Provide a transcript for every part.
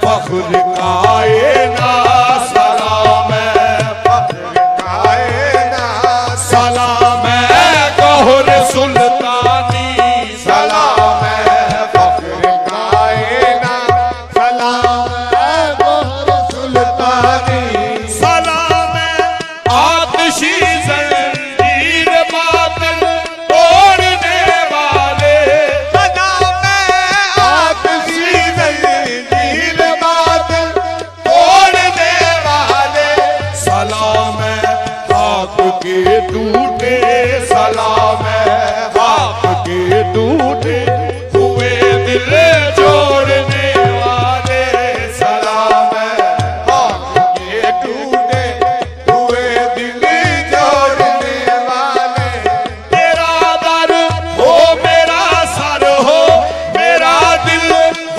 फख्र कायना सलाम है, फख्र कायना सलाम है, गौहर सुल्तानी सलाम है, फख्र कायना सलाम है, गौहर सुल्तानी सलाम है, आतिशी जंजीर बातिल तोड़ने वाले सलाम है, आतिशी जंजीर बातिल तोड़ने वाले सलाम है, खाक के टूटे सलाम है, खाक के टूटे हुए दिल जोड़ने वाले सलाम है, खाक के टूटे हुए दिल जोड़ने वाले तेरा दर हो मेरा सर हो, मेरा दिल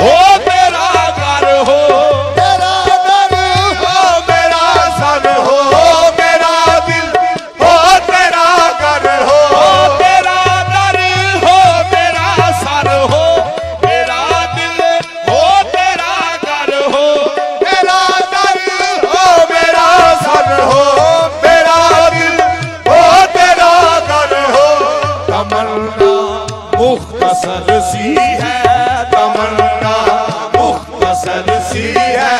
हो तेरा घर हो, तेरा दर हो मेरा सर हो, मेरा दिल हो तेरा घर हो, तेरा दर हो मेरा सर हो, मेरा दिल हो तेरा घर हो, तेरा दर हो मेरा सर हो, मेरा दिल हो तेरा घर हो। तमन्ना मुख्तसर सी है, तमन्ना मुख्तसर सी है,